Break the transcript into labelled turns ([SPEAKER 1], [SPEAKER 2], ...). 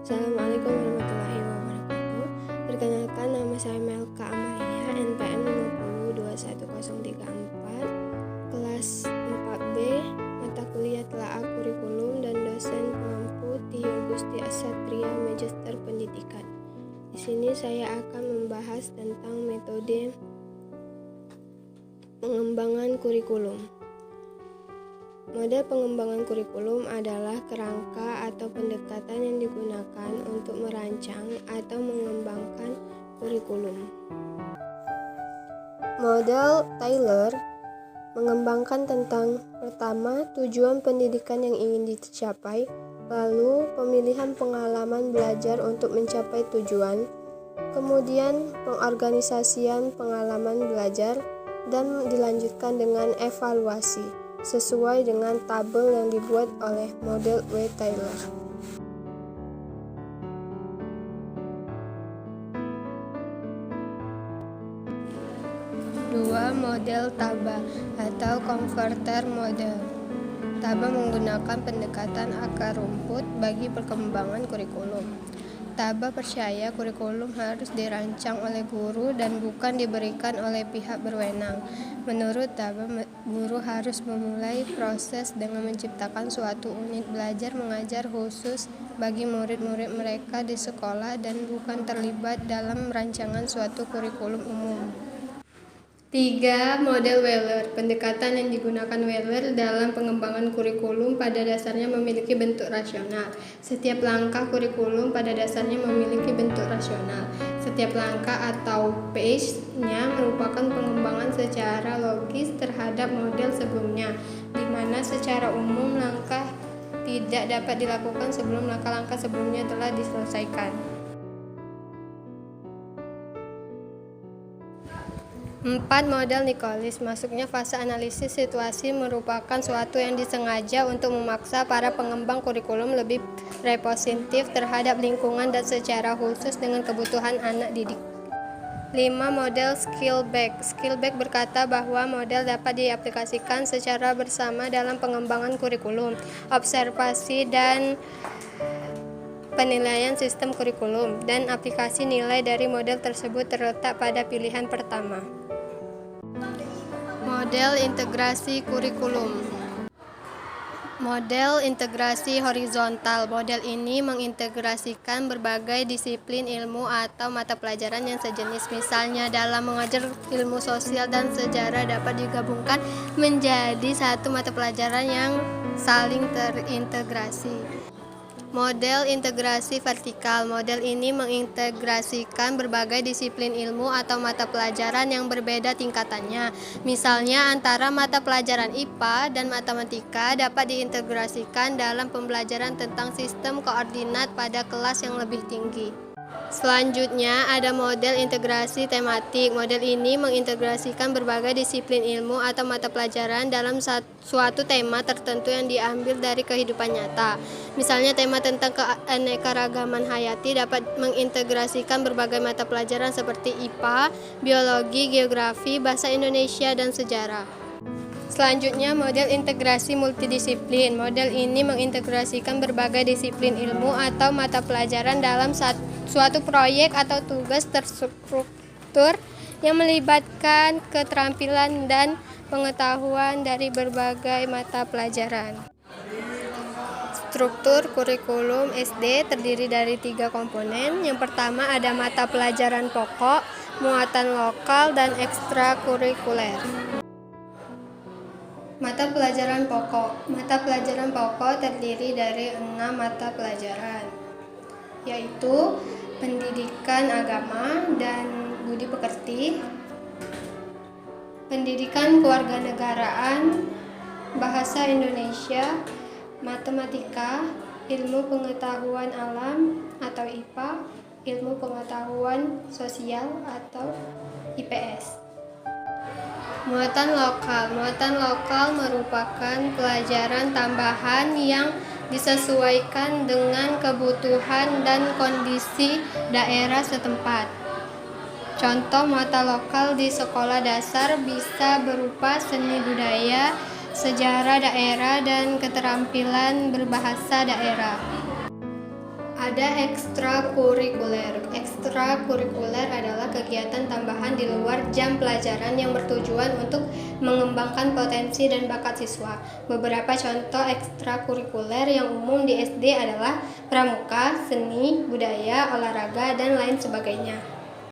[SPEAKER 1] Assalamualaikum warahmatullahi wabarakatuh. Perkenalkan, nama saya Melka Amalia, NPM 50210344, kelas 4B, mata kuliah Telaah Kurikulum dan dosen pengampu Tio Gusti Asatria, Magister Pendidikan. Di sini saya akan membahas tentang metode pengembangan kurikulum. Model pengembangan kurikulum adalah kerangka atau pendekatan yang digunakan untuk merancang atau mengembangkan kurikulum. Model Taylor mengembangkan tentang pertama, tujuan pendidikan yang ingin dicapai, lalu pemilihan pengalaman belajar untuk mencapai tujuan, kemudian pengorganisasian pengalaman belajar, dan dilanjutkan dengan evaluasi sesuai dengan tabel yang dibuat oleh model W. Taylor. Dua, model TABA atau Converter Model. TABA menggunakan pendekatan akar rumput bagi perkembangan kurikulum. TABA percaya kurikulum harus dirancang oleh guru dan bukan diberikan oleh pihak berwenang. Menurut TABA, guru harus memulai proses dengan menciptakan suatu unit belajar mengajar khusus bagi murid-murid mereka di sekolah dan bukan terlibat dalam rancangan suatu kurikulum umum. 3. Model Wheeler. Pendekatan yang digunakan Wheeler dalam pengembangan kurikulum pada dasarnya memiliki bentuk rasional. Setiap langkah kurikulum pada dasarnya memiliki bentuk rasional. Setiap langkah atau phase-nya merupakan pengembangan secara logis terhadap model sebelumnya, di mana secara umum langkah tidak dapat dilakukan sebelum langkah-langkah sebelumnya telah diselesaikan. 4. Model Nichols. Masuknya fase analisis situasi merupakan suatu yang disengaja untuk memaksa para pengembang kurikulum lebih responsif terhadap lingkungan dan secara khusus dengan kebutuhan anak didik. 5. Model Skillback. Skillback berkata bahwa model dapat diaplikasikan secara bersama dalam pengembangan kurikulum, observasi dan penilaian sistem kurikulum, dan aplikasi nilai dari model tersebut terletak pada pilihan pertama. Model integrasi kurikulum. Model integrasi horizontal. Model ini mengintegrasikan berbagai disiplin ilmu atau mata pelajaran yang sejenis. Misalnya, dalam mengajar ilmu sosial dan sejarah dapat digabungkan menjadi satu mata pelajaran yang saling terintegrasi. Model integrasi vertikal. Model ini mengintegrasikan berbagai disiplin ilmu atau mata pelajaran yang berbeda tingkatannya. Misalnya, antara mata pelajaran IPA dan matematika dapat diintegrasikan dalam pembelajaran tentang sistem koordinat pada kelas yang lebih tinggi. Selanjutnya, ada model integrasi tematik. Model ini mengintegrasikan berbagai disiplin ilmu atau mata pelajaran dalam suatu tema tertentu yang diambil dari kehidupan nyata. Misalnya, tema tentang keanekaragaman hayati dapat mengintegrasikan berbagai mata pelajaran seperti IPA, biologi, geografi, bahasa Indonesia, dan sejarah. Selanjutnya, model integrasi multidisiplin. Model ini mengintegrasikan berbagai disiplin ilmu atau mata pelajaran dalam suatu proyek atau tugas terstruktur yang melibatkan keterampilan dan pengetahuan dari berbagai mata pelajaran. Struktur kurikulum SD terdiri dari 3 komponen. Yang pertama ada mata pelajaran pokok, muatan lokal, dan ekstrakurikuler. Mata pelajaran pokok. Mata pelajaran pokok terdiri dari 6 mata pelajaran, yaitu pendidikan agama dan budi pekerti, pendidikan kewarganegaraan, bahasa Indonesia, matematika, ilmu pengetahuan alam atau IPA, ilmu pengetahuan sosial atau IPS. Muatan lokal. Muatan lokal merupakan pelajaran tambahan yang disesuaikan dengan kebutuhan dan kondisi daerah setempat. Contoh muatan lokal di sekolah dasar bisa berupa seni budaya, sejarah daerah, dan keterampilan berbahasa daerah. Ada ekstrakurikuler. Ekstrakurikuler adalah kegiatan tambahan di luar jam pelajaran yang bertujuan untuk mengembangkan potensi dan bakat siswa. Beberapa contoh ekstrakurikuler yang umum di SD adalah pramuka, seni, budaya, olahraga, dan lain sebagainya.